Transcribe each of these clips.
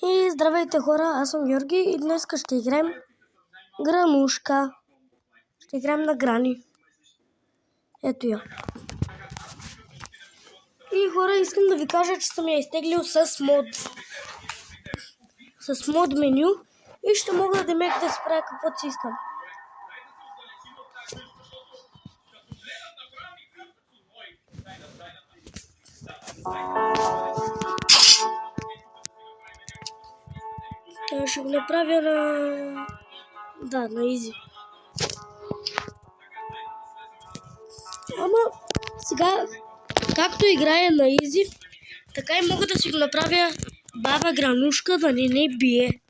И здравейте хора, аз съм Георги и днес ще играем гранушка. Ще играем на грани. Ето я. И хора, искам да ви кажа, че съм я изтеглил с мод. С мод меню и ще мога да мека да спра каквото си искам. Ще го направя на... Да, на изи. Ама сега, както играя на изи, така и мога да си го направя баба гранушка да не бие.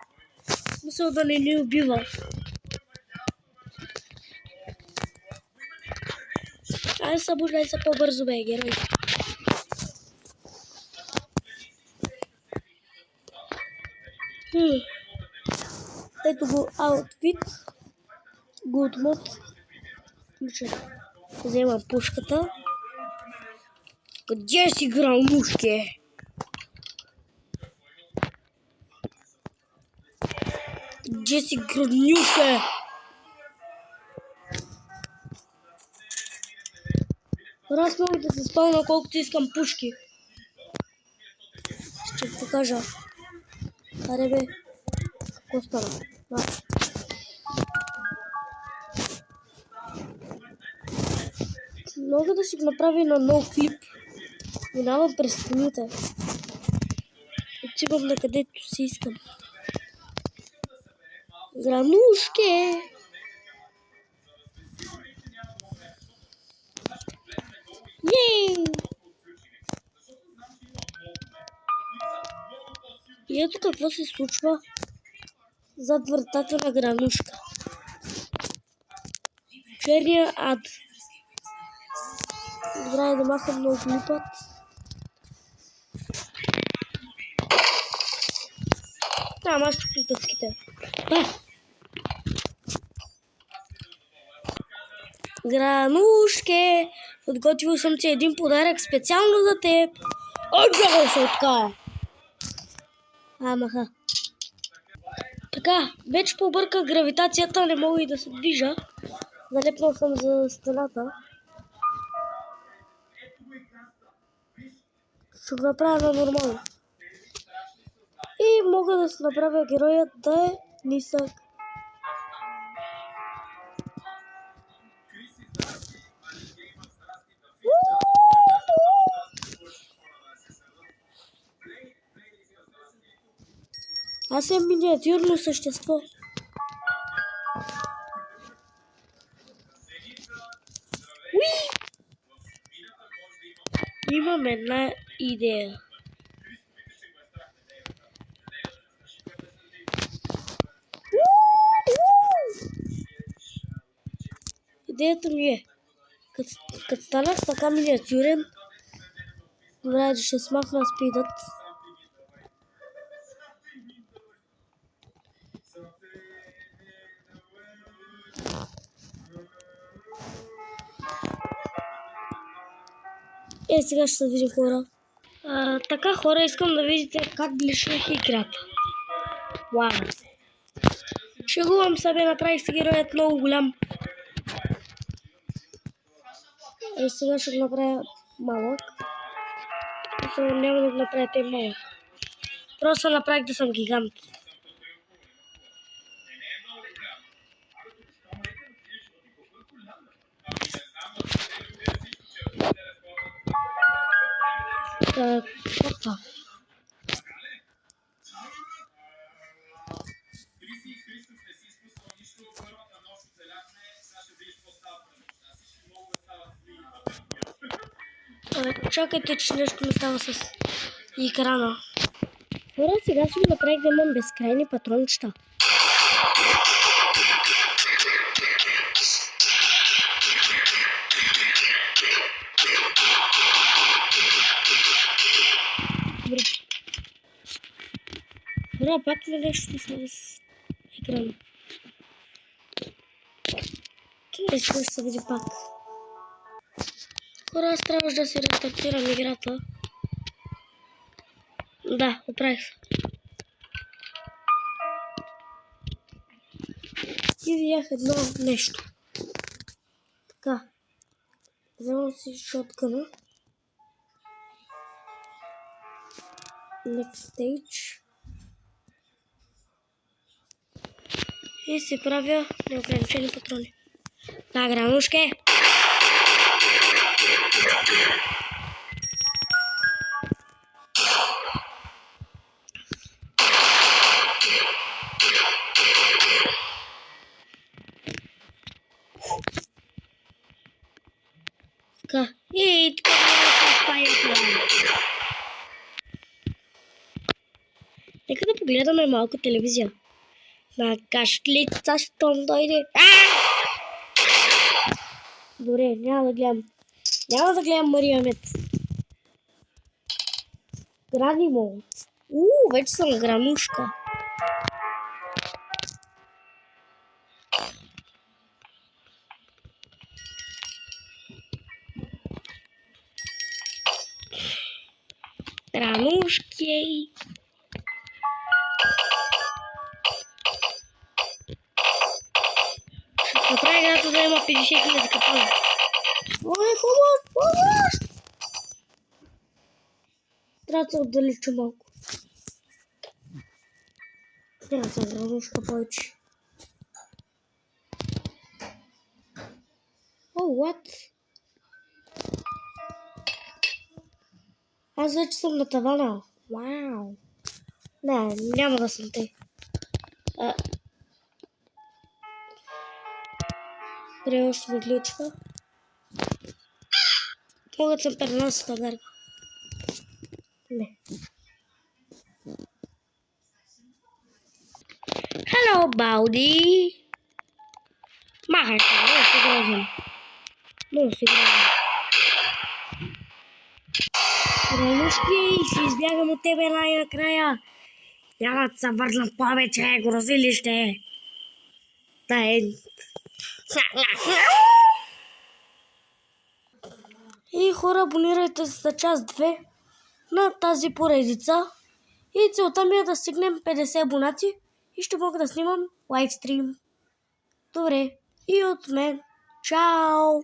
В смисъл да не ни убива. Айде събуждай се по-бързо, бе, герой. Ето го аутфит. Good mod. Вземам пушката. Къде си гранушке? Къде си гранушке? Раз мога да се спълна колкото искам пушки. Ще ви покажа. Аре бе. Какво стана? Мога да си го направя на нов клип. Минавам през стените. Отивам на където си искам. Гранушке! Ей! И ето какво се случва зад вратата на гранушка. Черния ад. Добре, да махам много клипът. Там аз клипъцките. Гранушке! Подготвил съм ти един подарък специално за теб. Отгоре се откая. Амаха. Така, вече побърках гравитацията, не мога и да се движа. Залепнал съм за стената. Ще го направя на нормално. И мога да се направя героят да е нисък. Аз съм миниатюрно същество. Уи! Имам една идея. Идеята ми е, като станах така миниатюрен, добре, ще смахна спидът. Сега ще се видим хора. Така хора, искам да видите как блишнах играта. Вау! Шегувам себе, направих си героят много голям. Сега ще го направя малък. Няма да го направя те малък. Просто направих да съм гигант. Опа. Чакайте, че нещо ми става с екрана. Хора, сега си го направих да имам безкрайни патрончета. Хора, пак ли нещо става с екрана? Искам да се види пак. Хора, аз трябваше да си рестартирам играта. Да, оправих се. И видях едно нещо. Така. Вземам си шотгъна. Next stage. И си правя неограничени патрони. Да, гранушке! Така. И така няма да спая. Нека да погледаме малко телевизия. На кашлица, щом дойде. Добре, няма да гледам. Няма да гледам Мария Мед. Грани Мод. Вече съм гранушка. Гранушки. Ще направя играта да има 50 000 капана. Ой, помощ! Трябва да се отдалеча малко. Трябва да съм гранушка повече. What? Аз вече съм на тавана. Вау! Не, няма да съм те. Добре, още ми гличва. Мога да съм пернасата гарга. Не. Hello, Балди! Махай се, много си грозен. Много си грозен. Гранушки, ще избягам от тебе най-накрая. Няма да се върна повече, грозилище. И хора, абонирайте се за част 2 на тази поредица. И целта ми е да стигнем 50 абонати и ще мога да снимам лайвстрим. Добре, и от мен. Чао!